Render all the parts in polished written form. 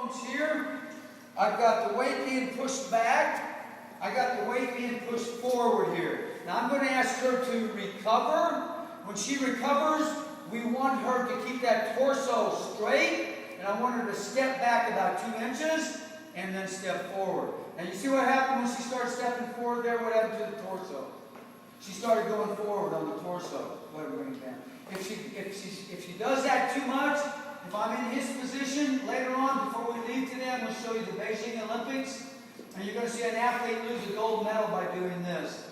bones here. I've got the weight being pushed back. I got the weight being pushed forward here. Now I'm going to ask her to recover. When she recovers, we want her to keep that torso straight. And I want her to step back about 2 inches and then step forward. And you see what happened when she started stepping forward there? What happened to the torso? She started going forward on the torso. Go ahead and bring it down. If she does that too much, if I'm in his position later on, before we leave today, I'm going to show you the Beijing Olympics. And you're going to see an athlete lose a gold medal by doing this.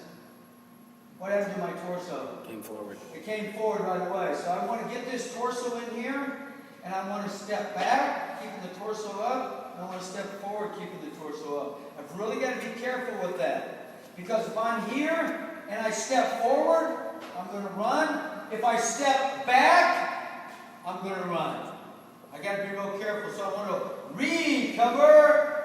What happened to my torso? Came forward. It came forward right away. So I want to get this torso in here, and I want to step back, keeping the torso up, and I want to step forward, keeping the torso up. I've really got to be careful with that. Because if I'm here, and I step forward, I'm going to run. If I step back, I'm going to run. I got to be real careful, so I want to recover.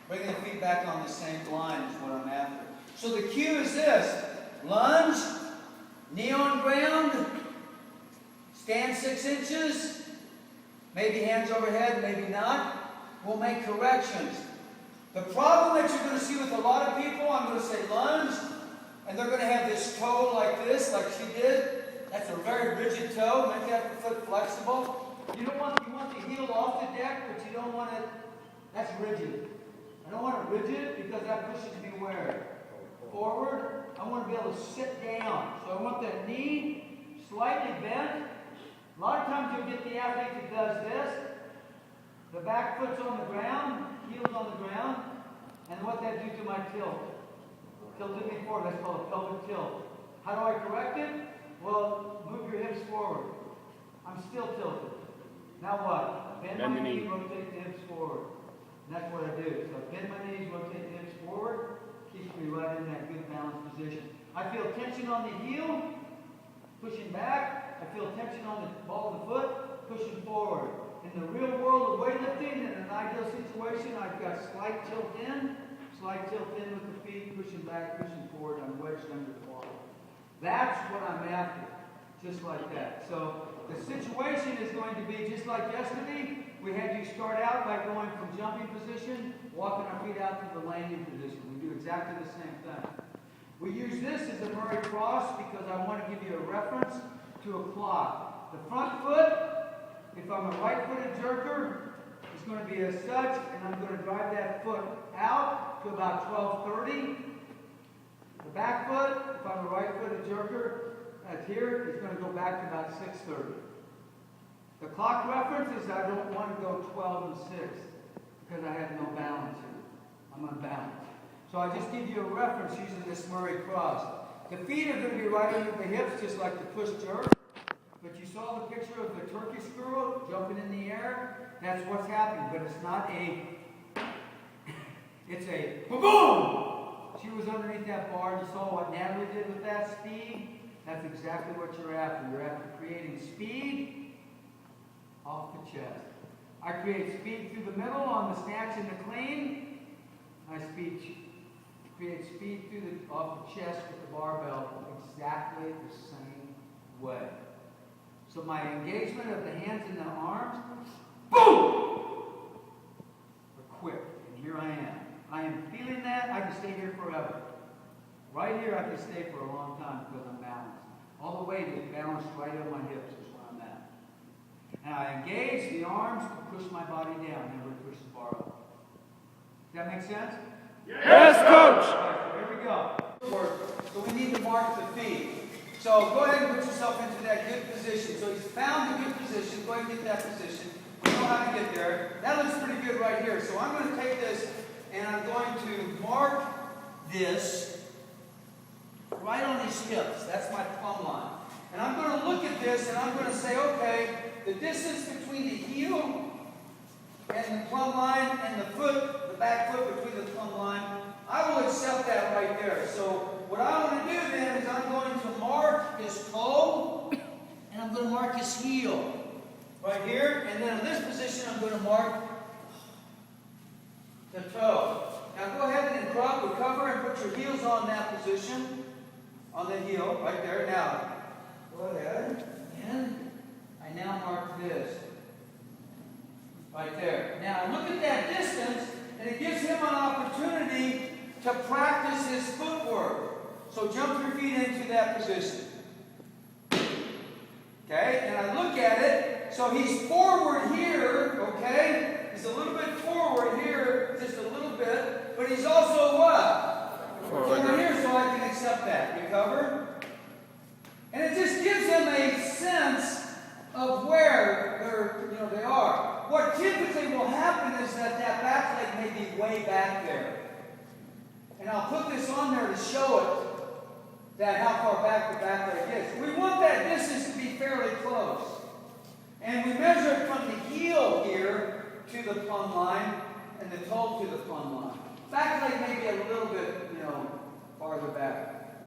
Bringing the feet back on the same line is what I'm after. So the cue is this. Lunge, knee on ground, stand 6 inches, maybe hands overhead, maybe not. We'll make corrections. The problem that you're going to see with a lot of people, I'm going to say lunge, and they're going to have this toe like this, like she did. That's a very rigid toe. Make that foot flexible. You want the heel off the deck, but you don't want it, that's rigid. I don't want it rigid because that pushes me where? Forward. I want to be able to sit down. So I want that knee slightly bent. A lot of times you'll get the athlete that does this. The back foot's on the ground, heels on the ground, and what that do to my tilt? Tilted me forward. That's called a pelvic tilt. How do I correct it? Well, move your hips forward. I'm still tilted. Now what? Bend my knee, rotate the hips forward. And that's what I do. So bend my knees, rotate the hips forward. Keeps me right in that good balanced position. I feel tension on the heel, pushing back. I feel tension on the ball of the foot, pushing forward. In the real world of weightlifting, in an ideal situation, I've got slight tilt in with the feet, pushing back, pushing forward. I'm wedged under the ball. That's what I'm after. Just like that. So the situation is going to be just like yesterday. We had you start out by going from jumping position, walking our feet out to the landing position. We do exactly the same thing. We use this as a Murray cross because I want to give you a reference to a clock. The front foot, if I'm a right-footed jerker, is going to be as such, and I'm going to drive that foot out to about 12:30. The back foot, if I'm a right-footed jerker, here is going to go back to about 6:30. The clock reference is I don't want to go 12 and 6 because I have no balance here. I'm unbalanced. So I just give you a reference using this Murray cross. The feet are going to be right under the hips just like the push jerk. But you saw the picture of the Turkish girl jumping in the air. That's what's happening. But it's not it's a boom! She was underneath that bar. You saw what Natalie did with that speed. That's exactly what you're after. You're after creating speed off the chest. I create speed through the middle on the snatch and the clean. I create speed through off the chest with the barbell exactly the same way. So my engagement of the hands and the arms, boom! Are quick. And here I am. I am feeling that. I can stay here forever. Right here, I can stay for a long time because I'm balanced. All the weight is balanced right on my hips is where I'm at. And I engage the arms to push my body down, never push the bar up. Does that make sense? Yes, Coach! All right, so here we go. So we need to mark the feet. So go ahead and put yourself into that good position. So he's found a good position. Go ahead and get that position. You know how to get there. That looks pretty good right here. So I'm going to take this and I'm going to mark this right on his hips. That's my plumb line. And I'm going to look at this and I'm going to say, okay, the distance between the heel and the plumb line and the foot, the back foot between the plumb line, I will accept that right there. So what I want to do then is I'm going to mark his toe and I'm going to mark his heel right here. And then in this position, I'm going to mark the toe. Now go ahead and recover and put your heels on that position, on the heel right there. Now, go ahead and I now mark this. Right there. Now look at that distance, and it gives him an opportunity to practice his footwork. So jump your feet into that position. Okay, and I look at it, so he's forward here, okay? He's a little bit forward here, just a little bit, but he's also what? Forward here, so I can accept that. Recover. And it just gives him a sense of where they are. What typically will happen is that back leg may be way back there. And I'll put this on there to show it, that how far back the back leg is. We want that distance to be fairly close. And we measure it from the heel here to the plumb line and the toe to the plumb line. Back leg may be a little bit, farther back.